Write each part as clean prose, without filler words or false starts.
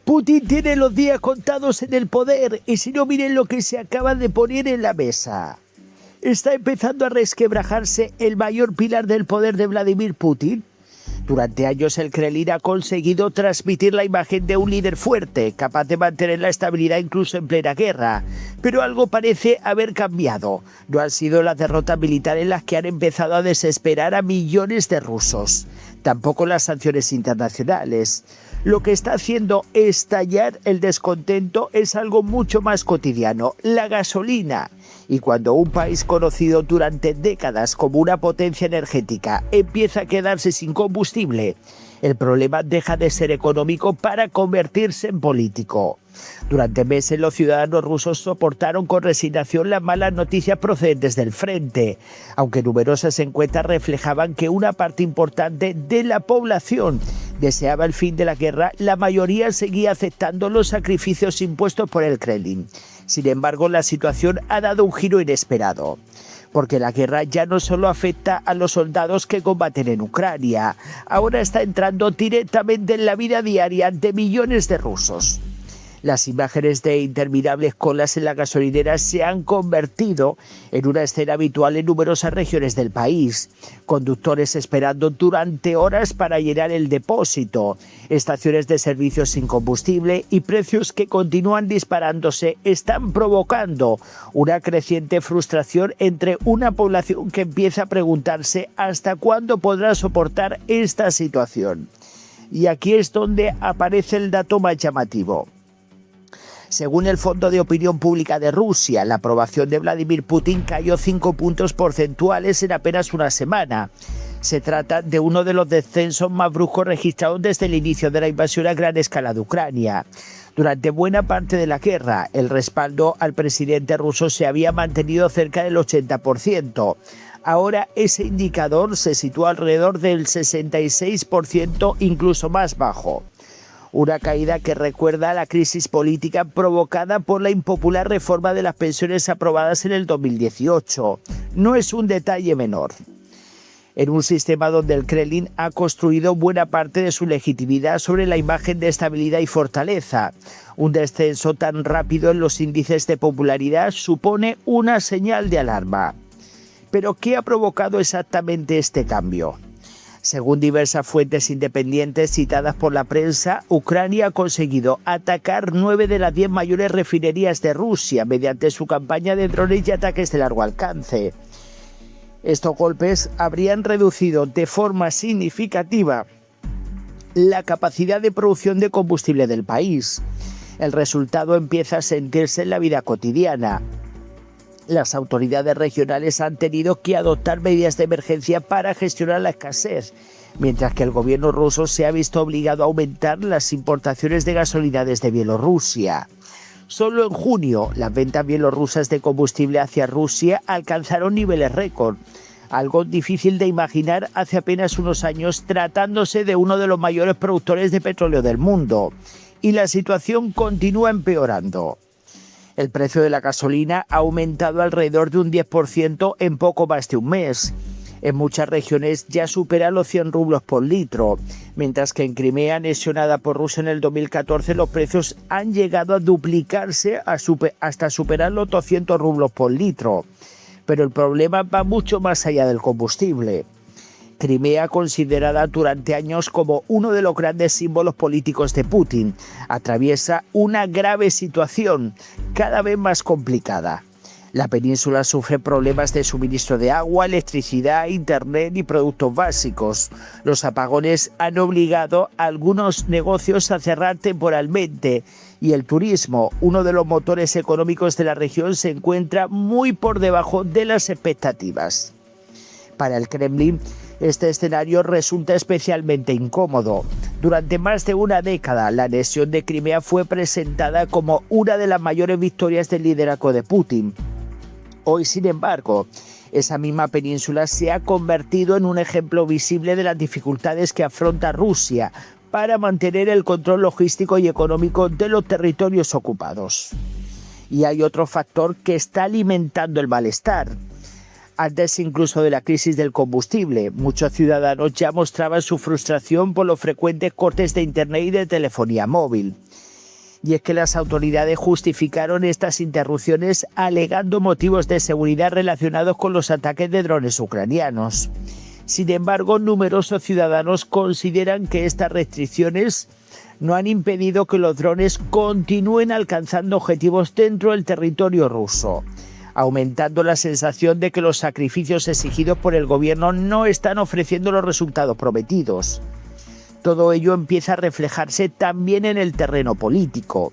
Putin tiene los días contados en el poder y si no, miren lo que se acaba de poner en la mesa. Está empezando a resquebrajarse el mayor pilar del poder de Vladimir Putin. Durante años el Kremlin ha conseguido transmitir la imagen de un líder fuerte, capaz de mantener la estabilidad incluso en plena guerra. Pero algo parece haber cambiado. No han sido las derrotas militares las que han empezado a desesperar a millones de rusos. Tampoco las sanciones internacionales. Lo que está haciendo estallar el descontento es algo mucho más cotidiano, la gasolina. Y cuando un país conocido durante décadas como una potencia energética empieza a quedarse sin combustible, el problema deja de ser económico para convertirse en político. Durante meses los ciudadanos rusos soportaron con resignación las malas noticias procedentes del frente, aunque numerosas encuestas reflejaban que una parte importante de la población deseaba el fin de la guerra, la mayoría seguía aceptando los sacrificios impuestos por el Kremlin. Sin embargo, la situación ha dado un giro inesperado, porque la guerra ya no solo afecta a los soldados que combaten en Ucrania, ahora está entrando directamente en la vida diaria de millones de rusos. Las imágenes de interminables colas en la gasolinera se han convertido en una escena habitual en numerosas regiones del país. Conductores esperando durante horas para llenar el depósito, estaciones de servicios sin combustible y precios que continúan disparándose están provocando una creciente frustración entre una población que empieza a preguntarse hasta cuándo podrá soportar esta situación. Y aquí es donde aparece el dato más llamativo. Según el Fondo de Opinión Pública de Rusia, la aprobación de Vladimir Putin cayó 5 puntos porcentuales en apenas una semana. Se trata de uno de los descensos más bruscos registrados desde el inicio de la invasión a gran escala de Ucrania. Durante buena parte de la guerra, el respaldo al presidente ruso se había mantenido cerca del 80%. Ahora ese indicador se sitúa alrededor del 66%, incluso más bajo. Una caída que recuerda a la crisis política provocada por la impopular reforma de las pensiones aprobadas en el 2018. No es un detalle menor. En un sistema donde el Kremlin ha construido buena parte de su legitimidad sobre la imagen de estabilidad y fortaleza, un descenso tan rápido en los índices de popularidad supone una señal de alarma. ¿Pero qué ha provocado exactamente este cambio? Según diversas fuentes independientes citadas por la prensa, Ucrania ha conseguido atacar 9 de las 10 mayores refinerías de Rusia mediante su campaña de drones y ataques de largo alcance. Estos golpes habrían reducido de forma significativa la capacidad de producción de combustible del país. El resultado empieza a sentirse en la vida cotidiana. Las autoridades regionales han tenido que adoptar medidas de emergencia para gestionar la escasez, mientras que el gobierno ruso se ha visto obligado a aumentar las importaciones de gasolina desde Bielorrusia. Solo en junio, las ventas bielorrusas de combustible hacia Rusia alcanzaron niveles récord, algo difícil de imaginar hace apenas unos años tratándose de uno de los mayores productores de petróleo del mundo. Y la situación continúa empeorando. El precio de la gasolina ha aumentado alrededor de un 10% en poco más de un mes. En muchas regiones ya supera los 100 rublos por litro, mientras que en Crimea, anexionada por Rusia en el 2014, los precios han llegado a duplicarse hasta superar los 200 rublos por litro. Pero el problema va mucho más allá del combustible. Crimea, considerada durante años como uno de los grandes símbolos políticos de Putin, atraviesa una grave situación cada vez más complicada. La península sufre problemas de suministro de agua, electricidad, internet y productos básicos. Los apagones han obligado a algunos negocios a cerrar temporalmente y el turismo, uno de los motores económicos de la región, se encuentra muy por debajo de las expectativas. Para el Kremlin, este escenario resulta especialmente incómodo. Durante más de una década, la anexión de Crimea fue presentada como una de las mayores victorias del liderazgo de Putin. Hoy, sin embargo, esa misma península se ha convertido en un ejemplo visible de las dificultades que afronta Rusia para mantener el control logístico y económico de los territorios ocupados. Y hay otro factor que está alimentando el malestar. Antes incluso de la crisis del combustible, muchos ciudadanos ya mostraban su frustración por los frecuentes cortes de internet y de telefonía móvil. Y es que las autoridades justificaron estas interrupciones alegando motivos de seguridad relacionados con los ataques de drones ucranianos. Sin embargo, numerosos ciudadanos consideran que estas restricciones no han impedido que los drones continúen alcanzando objetivos dentro del territorio ruso, aumentando la sensación de que los sacrificios exigidos por el gobierno no están ofreciendo los resultados prometidos. Todo ello empieza a reflejarse también en el terreno político.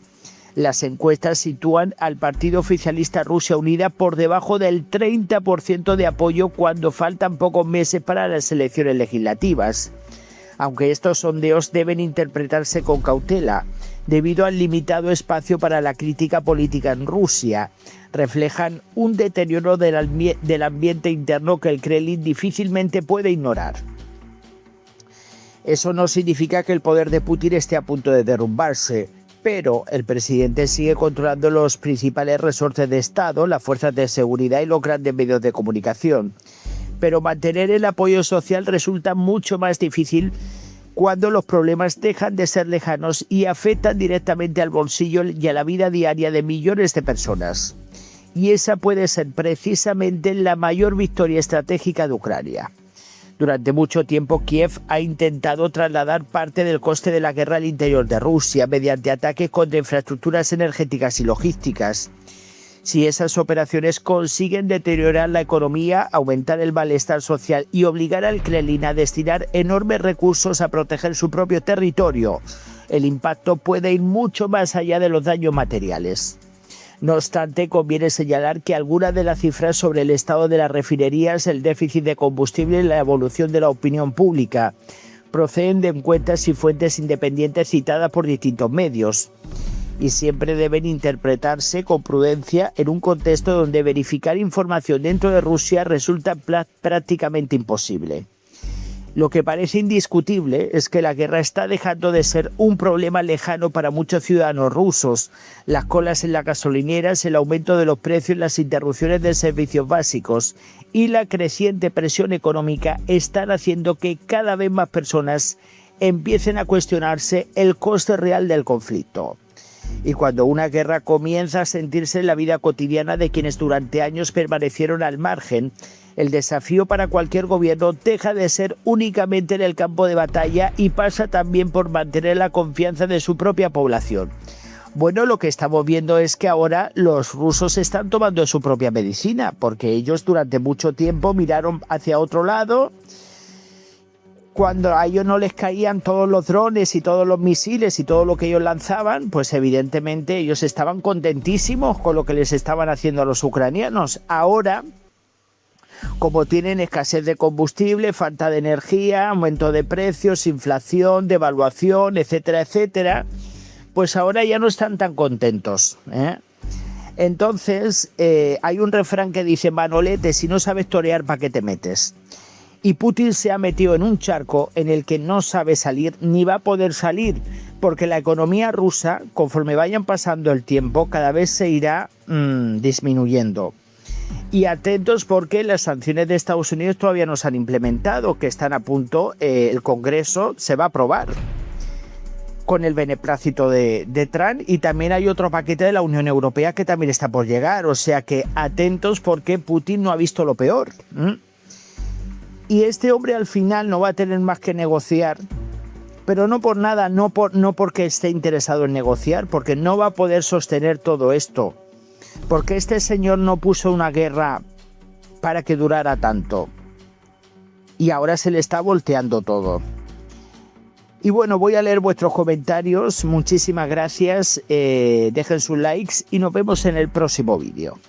Las encuestas sitúan al partido oficialista Rusia Unida por debajo del 30% de apoyo cuando faltan pocos meses para las elecciones legislativas. Aunque estos sondeos deben interpretarse con cautela, debido al limitado espacio para la crítica política en Rusia, reflejan un deterioro del ambiente interno que el Kremlin difícilmente puede ignorar. Eso no significa que el poder de Putin esté a punto de derrumbarse, pero el presidente sigue controlando los principales resortes de Estado, las fuerzas de seguridad y los grandes medios de comunicación. Pero mantener el apoyo social resulta mucho más difícil cuando los problemas dejan de ser lejanos y afectan directamente al bolsillo y a la vida diaria de millones de personas. Y esa puede ser precisamente la mayor victoria estratégica de Ucrania. Durante mucho tiempo Kiev ha intentado trasladar parte del coste de la guerra al interior de Rusia mediante ataques contra infraestructuras energéticas y logísticas. Si esas operaciones consiguen deteriorar la economía, aumentar el malestar social y obligar al Kremlin a destinar enormes recursos a proteger su propio territorio, el impacto puede ir mucho más allá de los daños materiales. No obstante, conviene señalar que algunas de las cifras sobre el estado de las refinerías, el déficit de combustible y la evolución de la opinión pública proceden de encuestas y fuentes independientes citadas por distintos medios, y siempre deben interpretarse con prudencia en un contexto donde verificar información dentro de Rusia resulta prácticamente imposible. Lo que parece indiscutible es que la guerra está dejando de ser un problema lejano para muchos ciudadanos rusos. Las colas en las gasolineras, el aumento de los precios, las interrupciones de servicios básicos y la creciente presión económica están haciendo que cada vez más personas empiecen a cuestionarse el coste real del conflicto. Y cuando una guerra comienza a sentirse en la vida cotidiana de quienes durante años permanecieron al margen, el desafío para cualquier gobierno deja de ser únicamente en el campo de batalla y pasa también por mantener la confianza de su propia población. Bueno, lo que estamos viendo es que ahora los rusos están tomando su propia medicina, porque ellos durante mucho tiempo miraron hacia otro lado. Cuando a ellos no les caían todos los drones y todos los misiles y todo lo que ellos lanzaban, pues evidentemente ellos estaban contentísimos con lo que les estaban haciendo a los ucranianos. Ahora, como tienen escasez de combustible, falta de energía, aumento de precios, inflación, devaluación, etcétera, etcétera, pues ahora ya no están tan contentos, ¿eh? Entonces, hay un refrán que dice: Manolete, si no sabes torear, ¿para qué te metes? Y Putin se ha metido en un charco en el que no sabe salir ni va a poder salir, porque la economía rusa, conforme vayan pasando el tiempo, cada vez se irá disminuyendo. Y atentos porque las sanciones de Estados Unidos todavía no se han implementado, que están a punto, el Congreso se va a aprobar con el beneplácito de Trump, y también hay otro paquete de la Unión Europea que también está por llegar, o sea que atentos porque Putin no ha visto lo peor. Y este hombre al final no va a tener más que negociar, pero no por nada, no porque esté interesado en negociar, porque no va a poder sostener todo esto, porque este señor no puso una guerra para que durara tanto, y ahora se le está volteando todo. Y bueno, voy a leer vuestros comentarios, muchísimas gracias, dejen sus likes y nos vemos en el próximo vídeo.